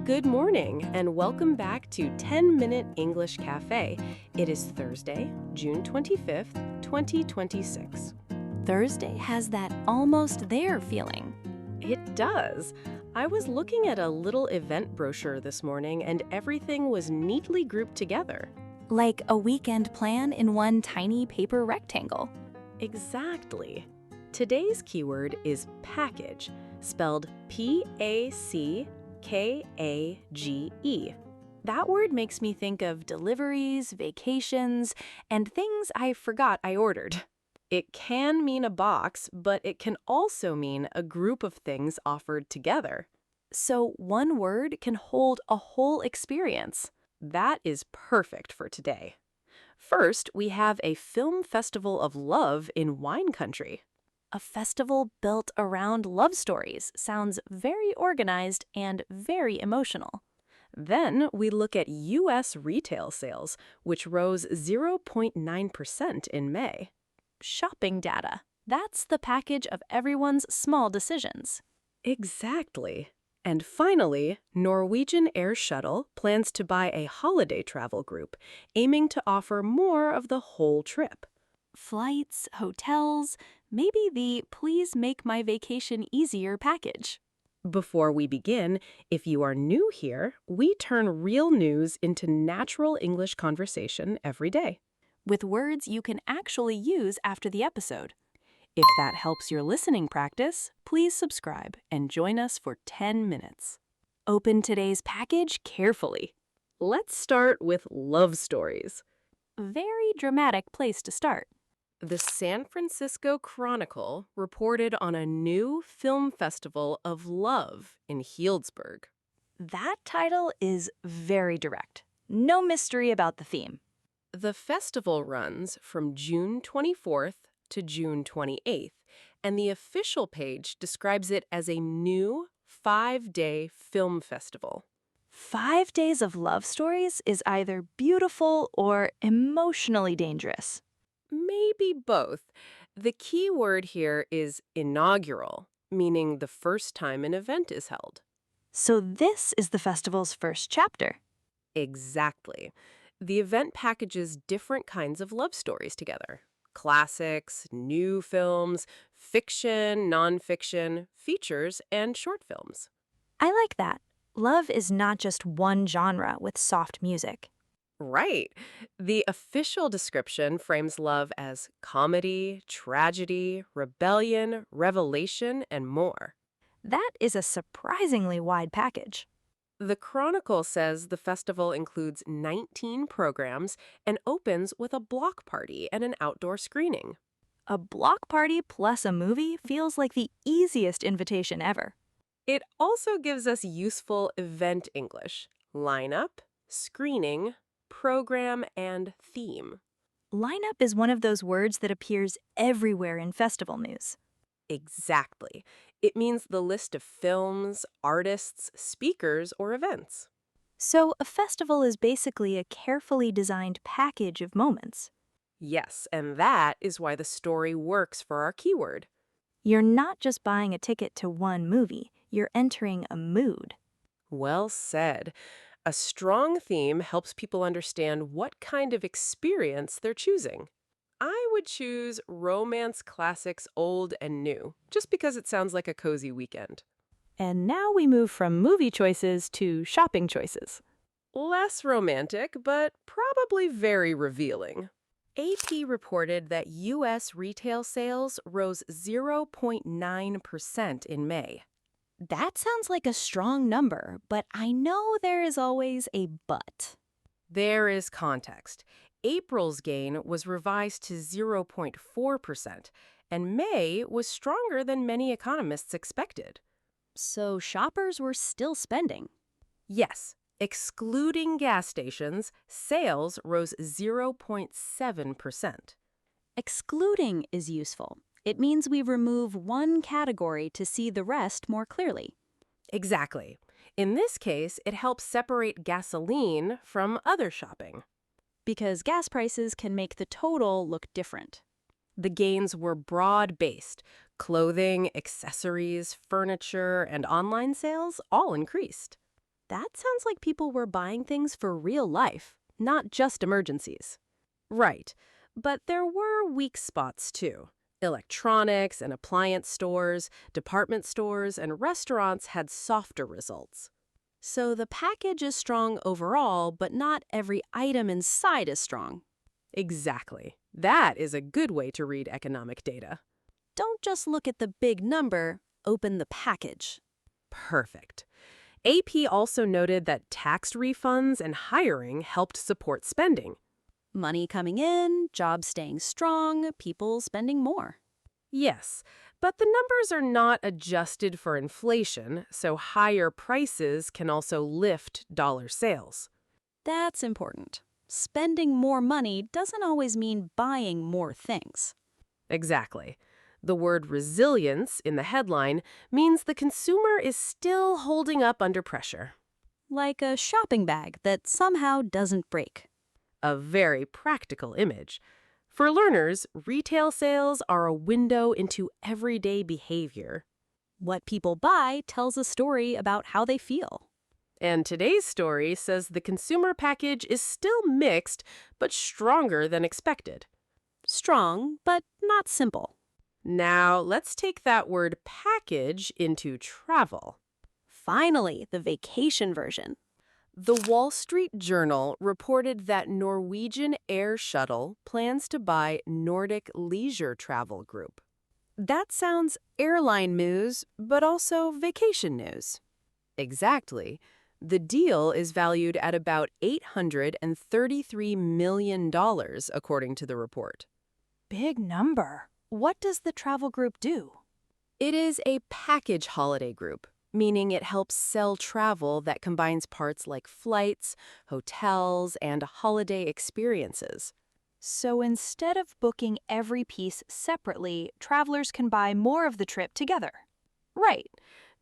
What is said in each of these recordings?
Good morning, and welcome back to 10-Minute English Cafe. It is Thursday, June 25th, 2026. Thursday has that almost there feeling. It does. I was looking at a little event brochure this morning, and everything was neatly grouped together. Like a weekend plan in one tiny paper rectangle. Exactly. Today's keyword is package, spelled P-A-C-K-A-G-E. That word makes me think of deliveries, vacations, and things I forgot I ordered. It can mean a box, but it can also mean a group of things offered together. So one word can hold a whole experience. That is perfect for today. First, we have a film festival of love in wine country. A festival built around love stories sounds very organized and very emotional. Then we look at U.S. retail sales, which rose 0.9% in May. Shopping data. That's the package of everyone's small decisions. Exactly. And finally, Norwegian Air Shuttle plans to buy a holiday travel group, aiming to offer more of the whole trip. Flights, hotels, maybe the please make my vacation easier package. Before we begin, if you are new here, we turn real news into natural English conversation every day. With words you can actually use after the episode. If that helps your listening practice, please subscribe and join us for 10 minutes. Open today's package carefully. Let's start with love stories. Very dramatic place to start. The San Francisco Chronicle reported on a new film festival of love in Healdsburg. That title is very direct. No mystery about the theme. The festival runs from June 24th to June 28th, and the official page describes it as a new 5-day film festival. 5 days of love stories is either beautiful or emotionally dangerous. Maybe both. The key word here is inaugural, meaning the first time an event is held. So this is the festival's first chapter. Exactly. The event packages different kinds of love stories together. Classics, new films, fiction, nonfiction, features, and short films. I like that. Love is not just one genre with soft music. Right. The official description frames love as comedy, tragedy, rebellion, revelation, and more. That is a surprisingly wide package. The Chronicle says the festival includes 19 programs and opens with a block party and an outdoor screening. A block party plus a movie feels like the easiest invitation ever. It also gives us useful event English: lineup, screening, program, and theme. Lineup is one of those words that appears everywhere in festival news. Exactly. It means the list of films, artists, speakers, or events. So a festival is basically a carefully designed package of moments. Yes, and that is why the story works for our keyword. You're not just buying a ticket to one movie, you're entering a mood. Well said. A strong theme helps people understand what kind of experience they're choosing. I would choose romance classics old and new, just because it sounds like a cozy weekend. And now we move from movie choices to shopping choices. Less romantic, but probably very revealing. AP reported that U.S. retail sales rose 0.9% in May. That sounds like a strong number, but I know there is always a but. There is context. April's gain was revised to 0.4%, and May was stronger than many economists expected. So shoppers were still spending. Yes, excluding gas stations, sales rose 0.7%. Excluding is useful. It means we remove one category to see the rest more clearly. Exactly. In this case, it helps separate gasoline from other shopping. Because gas prices can make the total look different. The gains were broad-based. Clothing, accessories, furniture, and online sales all increased. That sounds like people were buying things for real life, not just emergencies. Right, but there were weak spots too. Electronics and appliance stores, department stores, and restaurants had softer results. So the package is strong overall, but not every item inside is strong. Exactly. That is a good way to read economic data. Don't just look at the big number, open the package. Perfect. AP also noted that tax refunds and hiring helped support spending. Money coming in, jobs staying strong, people spending more. Yes, but the numbers are not adjusted for inflation, so higher prices can also lift dollar sales. That's important. Spending more money doesn't always mean buying more things. Exactly. The word resilience in the headline means the consumer is still holding up under pressure. Like a shopping bag that somehow doesn't break. A very practical image. For learners, retail sales are a window into everyday behavior. What people buy tells a story about how they feel. And today's story says the consumer package is still mixed, but stronger than expected. Strong, but not simple. Now, let's take that word package into travel. Finally, the vacation version. The Wall Street Journal reported that Norwegian Air Shuttle plans to buy Nordic Leisure Travel Group. That sounds airline news, but also vacation news. Exactly. The deal is valued at about $833 million, according to the report. Big number. What does the travel group do? It is a package holiday group, meaning it helps sell travel that combines parts like flights, hotels, and holiday experiences. So instead of booking every piece separately, travelers can buy more of the trip together. Right.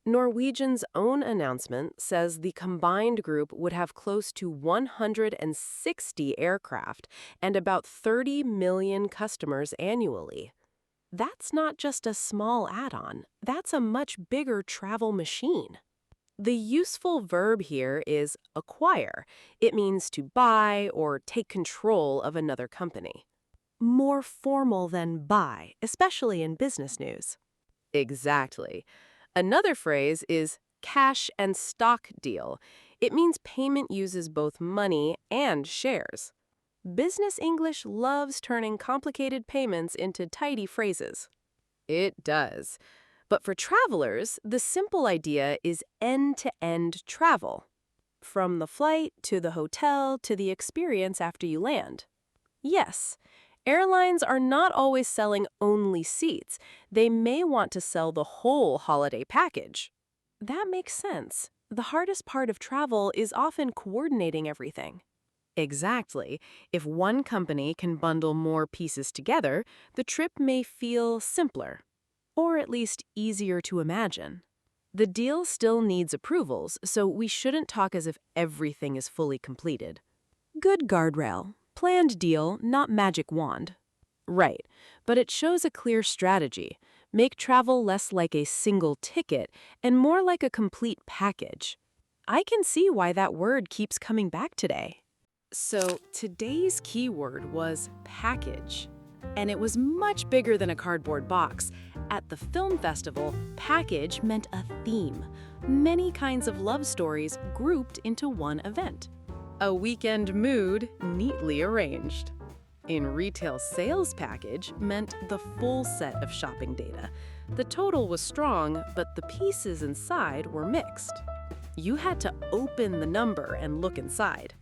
Norwegian's own announcement says the combined group would have close to 160 aircraft and about 30 million customers annually. That's not just a small add-on. That's a much bigger travel machine. The useful verb here is acquire. It means to buy or take control of another company. More formal than buy, especially in business news. Exactly. Another phrase is cash and stock deal. It means payment uses both money and shares. Business English loves turning complicated payments into tidy phrases. It does. But for travelers, the simple idea is end-to-end travel. From the flight to the hotel to the experience after you land. Yes, airlines are not always selling only seats. They may want to sell the whole holiday package. That makes sense. The hardest part of travel is often coordinating everything. Exactly. If one company can bundle more pieces together, the trip may feel simpler, or at least easier to imagine. The deal still needs approvals, so we shouldn't talk as if everything is fully completed. Good guardrail. Planned deal, not magic wand. Right, but it shows a clear strategy. Make travel less like a single ticket and more like a complete package. I can see why that word keeps coming back today. So today's keyword was package. And it was much bigger than a cardboard box. At the film festival, package meant a theme. Many kinds of love stories grouped into one event. A weekend mood neatly arranged. In retail sales package meant the full set of shopping data. The total was strong, but the pieces inside were mixed. You had to open the number and look inside.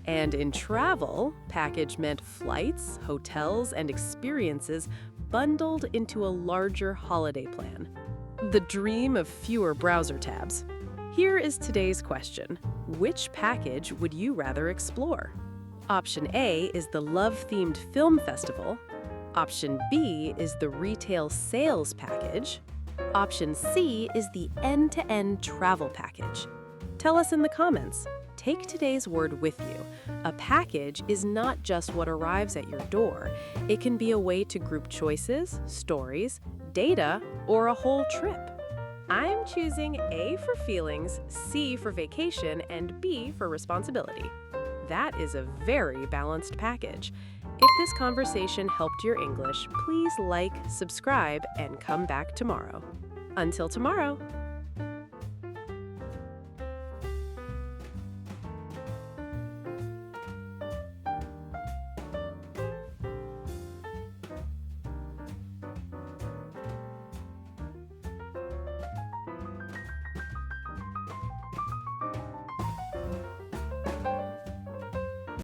And in travel, package meant flights, hotels, and experiences bundled into a larger holiday plan. The dream of fewer browser tabs. Here is today's question. Which package would you rather explore? Option A is the love-themed film festival. Option B is the retail sales package. Option C is the end-to-end travel package. Tell us in the comments. Take today's word with you. A package is not just what arrives at your door. It can be a way to group choices, stories, data, or a whole trip. I'm choosing A for feelings, C for vacation, and B for responsibility. That is a very balanced package. If this conversation helped your English, please like, subscribe, and come back tomorrow. Until tomorrow.